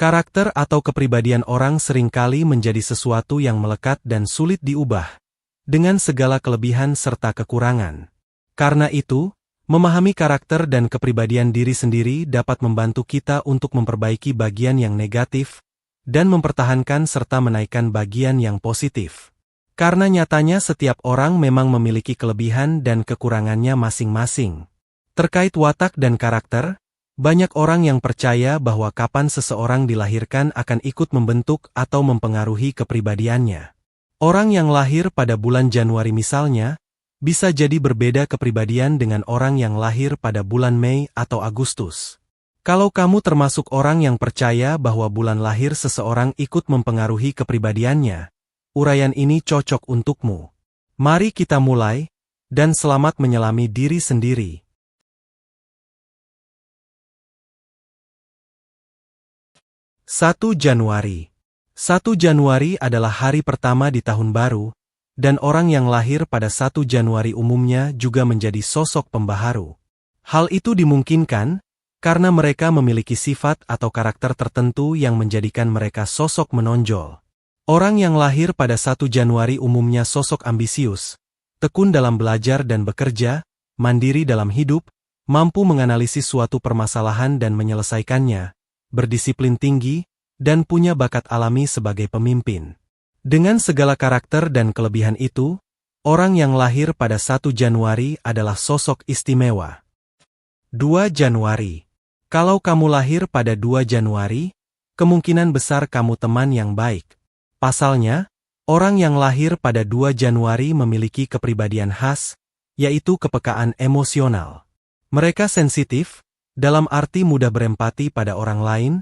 Karakter atau kepribadian orang seringkali menjadi sesuatu yang melekat dan sulit diubah, dengan segala kelebihan serta kekurangan. Karena itu, memahami karakter dan kepribadian diri sendiri dapat membantu kita untuk memperbaiki bagian yang negatif, dan mempertahankan serta menaikkan bagian yang positif. Karena nyatanya setiap orang memang memiliki kelebihan dan kekurangannya masing-masing. Terkait watak dan karakter, banyak orang yang percaya bahwa kapan seseorang dilahirkan akan ikut membentuk atau mempengaruhi kepribadiannya. Orang yang lahir pada bulan Januari misalnya, bisa jadi berbeda kepribadian dengan orang yang lahir pada bulan Mei atau Agustus. Kalau kamu termasuk orang yang percaya bahwa bulan lahir seseorang ikut mempengaruhi kepribadiannya, uraian ini cocok untukmu. Mari kita mulai, dan selamat menyelami diri sendiri. 1 Januari. 1 Januari adalah hari pertama di tahun baru, dan orang yang lahir pada 1 Januari umumnya juga menjadi sosok pembaharu. Hal itu dimungkinkan karena mereka memiliki sifat atau karakter tertentu yang menjadikan mereka sosok menonjol. Orang yang lahir pada 1 Januari umumnya sosok ambisius, tekun dalam belajar dan bekerja, mandiri dalam hidup, mampu menganalisis suatu permasalahan dan menyelesaikannya, berdisiplin tinggi, dan punya bakat alami sebagai pemimpin. Dengan segala karakter dan kelebihan itu, orang yang lahir pada 1 Januari adalah sosok istimewa. 2 Januari. Kalau kamu lahir pada 2 Januari, kemungkinan besar kamu teman yang baik. Pasalnya, orang yang lahir pada 2 Januari memiliki kepribadian khas, yaitu kepekaan emosional. Mereka sensitif, dalam arti mudah berempati pada orang lain,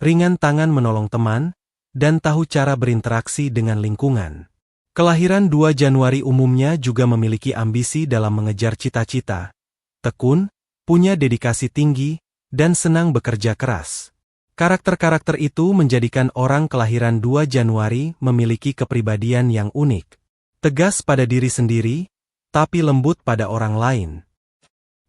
ringan tangan menolong teman, dan tahu cara berinteraksi dengan lingkungan. Kelahiran 2 Januari umumnya juga memiliki ambisi dalam mengejar cita-cita, tekun, punya dedikasi tinggi, dan senang bekerja keras. Karakter-karakter itu menjadikan orang kelahiran 2 Januari memiliki kepribadian yang unik. Tegas pada diri sendiri, tapi lembut pada orang lain.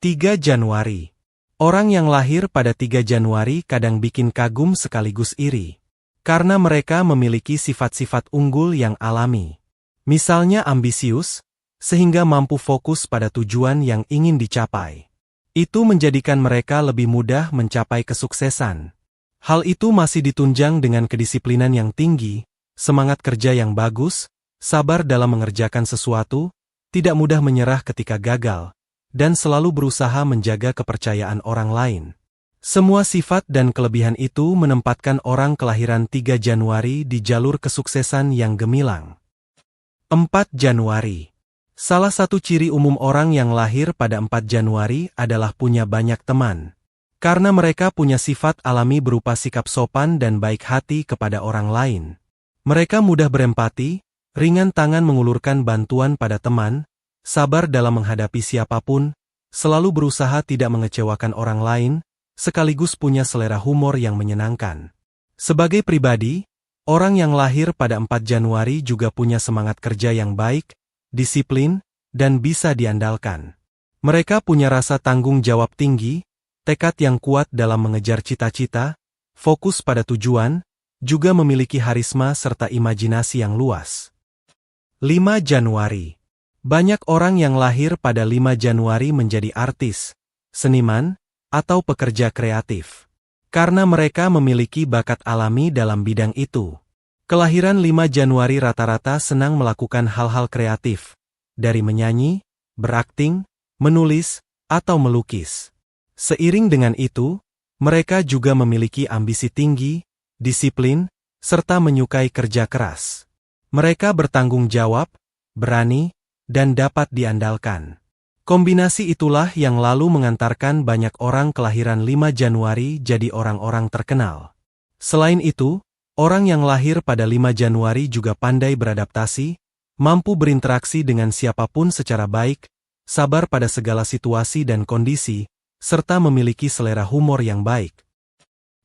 3 Januari. Orang yang lahir pada 3 Januari kadang bikin kagum sekaligus iri. Karena mereka memiliki sifat-sifat unggul yang alami. Misalnya ambisius, sehingga mampu fokus pada tujuan yang ingin dicapai. Itu menjadikan mereka lebih mudah mencapai kesuksesan. Hal itu masih ditunjang dengan kedisiplinan yang tinggi, semangat kerja yang bagus, sabar dalam mengerjakan sesuatu, tidak mudah menyerah ketika gagal, dan selalu berusaha menjaga kepercayaan orang lain. Semua sifat dan kelebihan itu menempatkan orang kelahiran 3 Januari di jalur kesuksesan yang gemilang. 4 Januari. Salah satu ciri umum orang yang lahir pada 4 Januari adalah punya banyak teman. Karena mereka punya sifat alami berupa sikap sopan dan baik hati kepada orang lain. Mereka mudah berempati, ringan tangan mengulurkan bantuan pada teman, sabar dalam menghadapi siapapun, selalu berusaha tidak mengecewakan orang lain, sekaligus punya selera humor yang menyenangkan. Sebagai pribadi, orang yang lahir pada 4 Januari juga punya semangat kerja yang baik, disiplin, dan bisa diandalkan. Mereka punya rasa tanggung jawab tinggi, tekad yang kuat dalam mengejar cita-cita, fokus pada tujuan, juga memiliki harisma serta imajinasi yang luas. 5 Januari. Banyak orang yang lahir pada 5 Januari menjadi artis, seniman, atau pekerja kreatif. Karena mereka memiliki bakat alami dalam bidang itu. Kelahiran 5 Januari rata-rata senang melakukan hal-hal kreatif, dari menyanyi, berakting, menulis, atau melukis. Seiring dengan itu, mereka juga memiliki ambisi tinggi, disiplin, serta menyukai kerja keras. Mereka bertanggung jawab, berani, dan dapat diandalkan. Kombinasi itulah yang lalu mengantarkan banyak orang kelahiran 5 Januari jadi orang-orang terkenal. Selain itu, orang yang lahir pada 5 Januari juga pandai beradaptasi, mampu berinteraksi dengan siapapun secara baik, sabar pada segala situasi dan kondisi, serta memiliki selera humor yang baik.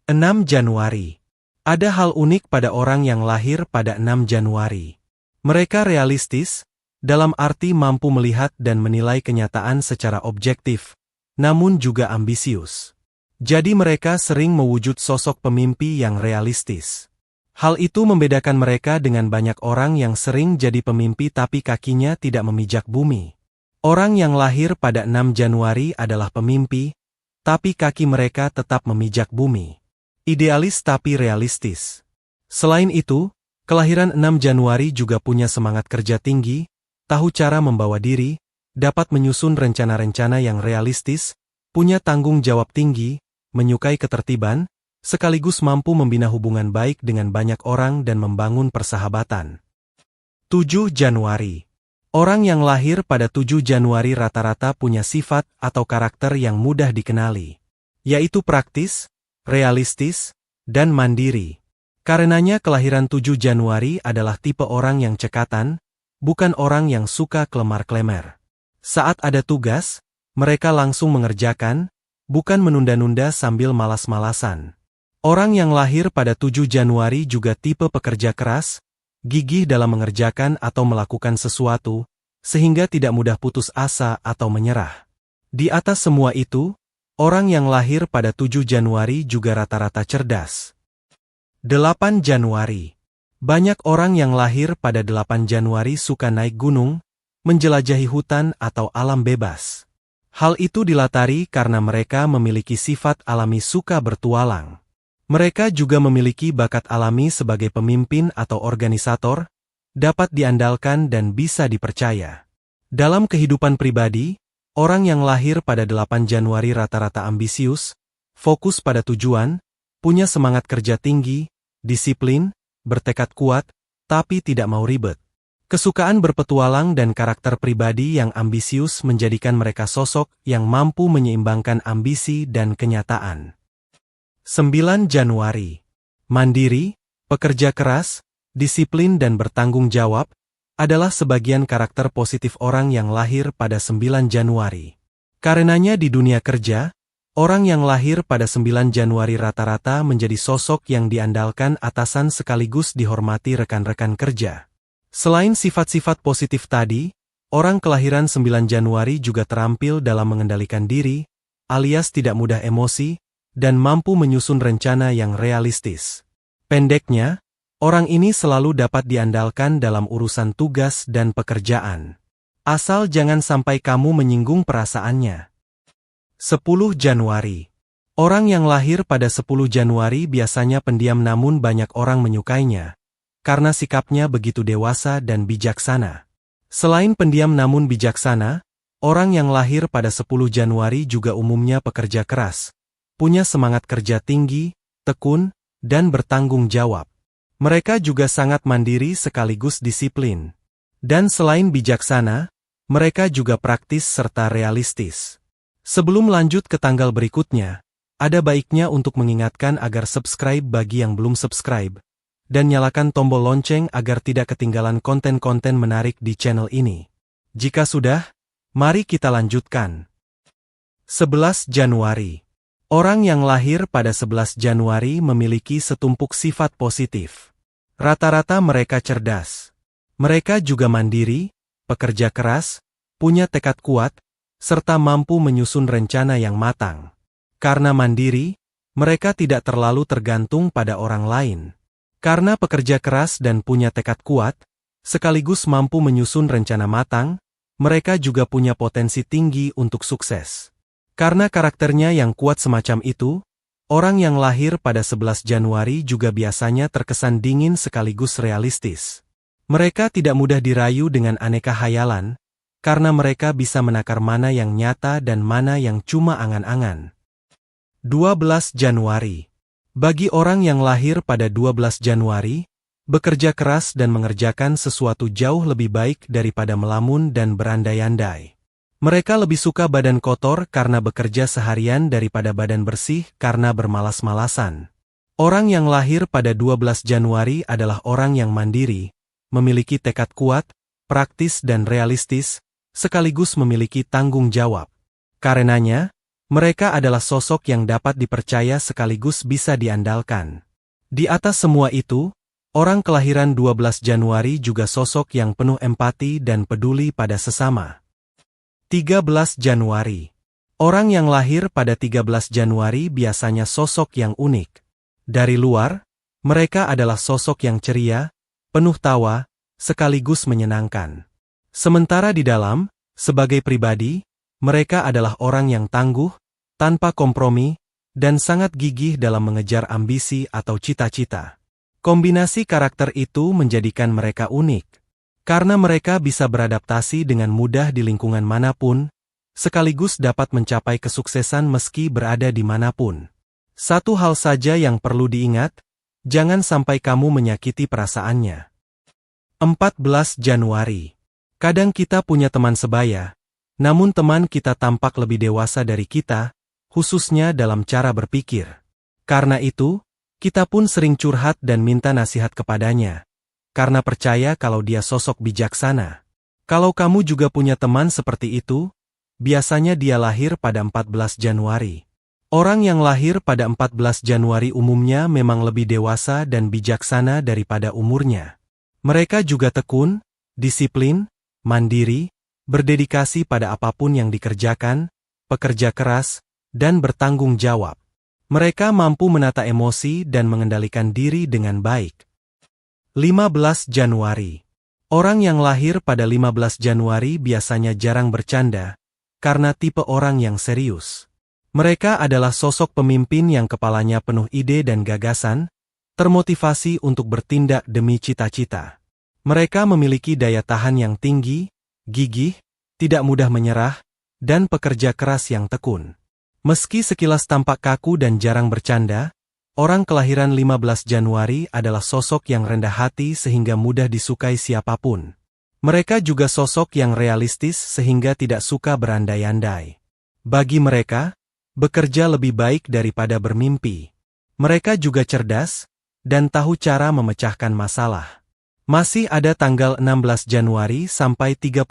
6 Januari. Ada hal unik pada orang yang lahir pada 6 Januari. Mereka realistis, dalam arti mampu melihat dan menilai kenyataan secara objektif, namun juga ambisius. Jadi mereka sering mewujud sosok pemimpi yang realistis. Hal itu membedakan mereka dengan banyak orang yang sering jadi pemimpi tapi kakinya tidak memijak bumi. Orang yang lahir pada 6 Januari adalah pemimpi, tapi kaki mereka tetap memijak bumi. Idealis tapi realistis. Selain itu, kelahiran 6 Januari juga punya semangat kerja tinggi, tahu cara membawa diri, dapat menyusun rencana-rencana yang realistis, punya tanggung jawab tinggi, menyukai ketertiban, sekaligus mampu membina hubungan baik dengan banyak orang dan membangun persahabatan. 7 Januari. Orang yang lahir pada 7 Januari rata-rata punya sifat atau karakter yang mudah dikenali, yaitu praktis, realistis, dan mandiri. Karenanya kelahiran 7 Januari adalah tipe orang yang cekatan, bukan orang yang suka kelemar-klemer. Saat ada tugas, mereka langsung mengerjakan, bukan menunda-nunda sambil malas-malasan. Orang yang lahir pada 7 Januari juga tipe pekerja keras, gigih dalam mengerjakan atau melakukan sesuatu, sehingga tidak mudah putus asa atau menyerah. Di atas semua itu, orang yang lahir pada 7 Januari juga rata-rata cerdas. 8 Januari. Banyak orang yang lahir pada 8 Januari suka naik gunung, menjelajahi hutan atau alam bebas. Hal itu dilatari karena mereka memiliki sifat alami suka bertualang. Mereka juga memiliki bakat alami sebagai pemimpin atau organisator, dapat diandalkan dan bisa dipercaya. Dalam kehidupan pribadi, orang yang lahir pada 8 Januari rata-rata ambisius, fokus pada tujuan, punya semangat kerja tinggi, disiplin, bertekad kuat, tapi tidak mau ribet. Kesukaan berpetualang dan karakter pribadi yang ambisius menjadikan mereka sosok yang mampu menyeimbangkan ambisi dan kenyataan. 9 Januari. Mandiri, pekerja keras, disiplin dan bertanggung jawab, adalah sebagian karakter positif orang yang lahir pada 9 Januari. Karenanya di dunia kerja, orang yang lahir pada 9 Januari rata-rata menjadi sosok yang diandalkan atasan sekaligus dihormati rekan-rekan kerja. Selain sifat-sifat positif tadi, orang kelahiran 9 Januari juga terampil dalam mengendalikan diri, alias tidak mudah emosi, dan mampu menyusun rencana yang realistis. Pendeknya, orang ini selalu dapat diandalkan dalam urusan tugas dan pekerjaan. Asal jangan sampai kamu menyinggung perasaannya. 10 Januari. Orang yang lahir pada 10 Januari biasanya pendiam namun banyak orang menyukainya, karena sikapnya begitu dewasa dan bijaksana. Selain pendiam namun bijaksana, orang yang lahir pada 10 Januari juga umumnya pekerja keras, punya semangat kerja tinggi, tekun, dan bertanggung jawab. Mereka juga sangat mandiri sekaligus disiplin. Dan selain bijaksana, mereka juga praktis serta realistis. Sebelum lanjut ke tanggal berikutnya, ada baiknya untuk mengingatkan agar subscribe bagi yang belum subscribe, dan nyalakan tombol lonceng agar tidak ketinggalan konten-konten menarik di channel ini. Jika sudah, mari kita lanjutkan. 11 Januari. Orang yang lahir pada 11 Januari memiliki setumpuk sifat positif. Rata-rata mereka cerdas. Mereka juga mandiri, pekerja keras, punya tekad kuat, serta mampu menyusun rencana yang matang. Karena mandiri, mereka tidak terlalu tergantung pada orang lain. Karena pekerja keras dan punya tekad kuat, sekaligus mampu menyusun rencana matang, mereka juga punya potensi tinggi untuk sukses. Karena karakternya yang kuat semacam itu, orang yang lahir pada 11 Januari juga biasanya terkesan dingin sekaligus realistis. Mereka tidak mudah dirayu dengan aneka hayalan, karena mereka bisa menakar mana yang nyata dan mana yang cuma angan-angan. 12 Januari. Bagi orang yang lahir pada 12 Januari, bekerja keras dan mengerjakan sesuatu jauh lebih baik daripada melamun dan berandai-andai. Mereka lebih suka badan kotor karena bekerja seharian daripada badan bersih karena bermalas-malasan. Orang yang lahir pada 12 Januari adalah orang yang mandiri, memiliki tekad kuat, praktis dan realistis, sekaligus memiliki tanggung jawab. Karenanya, mereka adalah sosok yang dapat dipercaya sekaligus bisa diandalkan. Di atas semua itu, orang kelahiran 12 Januari juga sosok yang penuh empati dan peduli pada sesama. 13 Januari. Orang yang lahir pada 13 Januari biasanya sosok yang unik. Dari luar, mereka adalah sosok yang ceria, penuh tawa, sekaligus menyenangkan. Sementara di dalam, sebagai pribadi, mereka adalah orang yang tangguh, tanpa kompromi, dan sangat gigih dalam mengejar ambisi atau cita-cita. Kombinasi karakter itu menjadikan mereka unik, karena mereka bisa beradaptasi dengan mudah di lingkungan manapun, sekaligus dapat mencapai kesuksesan meski berada di manapun. Satu hal saja yang perlu diingat, jangan sampai kamu menyakiti perasaannya. 14 Januari. Kadang kita punya teman sebaya, namun teman kita tampak lebih dewasa dari kita, khususnya dalam cara berpikir. Karena itu, kita pun sering curhat dan minta nasihat kepadanya, karena percaya kalau dia sosok bijaksana. Kalau kamu juga punya teman seperti itu, biasanya dia lahir pada 14 Januari. Orang yang lahir pada 14 Januari umumnya memang lebih dewasa dan bijaksana daripada umurnya. Mereka juga tekun, disiplin, mandiri, berdedikasi pada apapun yang dikerjakan, pekerja keras, dan bertanggung jawab. Mereka mampu menata emosi dan mengendalikan diri dengan baik. 15 Januari. Orang yang lahir pada 15 Januari biasanya jarang bercanda, karena tipe orang yang serius. Mereka adalah sosok pemimpin yang kepalanya penuh ide dan gagasan, termotivasi untuk bertindak demi cita-cita. Mereka memiliki daya tahan yang tinggi, gigih, tidak mudah menyerah, dan pekerja keras yang tekun. Meski sekilas tampak kaku dan jarang bercanda, orang kelahiran 15 Januari adalah sosok yang rendah hati sehingga mudah disukai siapapun. Mereka juga sosok yang realistis sehingga tidak suka berandai-andai. Bagi mereka, bekerja lebih baik daripada bermimpi. Mereka juga cerdas, dan tahu cara memecahkan masalah. Masih ada tanggal 16 Januari sampai 31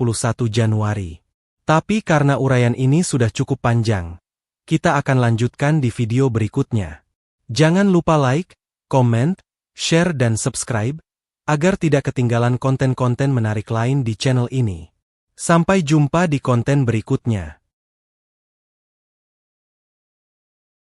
Januari. Tapi karena uraian ini sudah cukup panjang, kita akan lanjutkan di video berikutnya. Jangan lupa like, comment, share dan subscribe, agar tidak ketinggalan konten-konten menarik lain di channel ini. Sampai jumpa di konten berikutnya.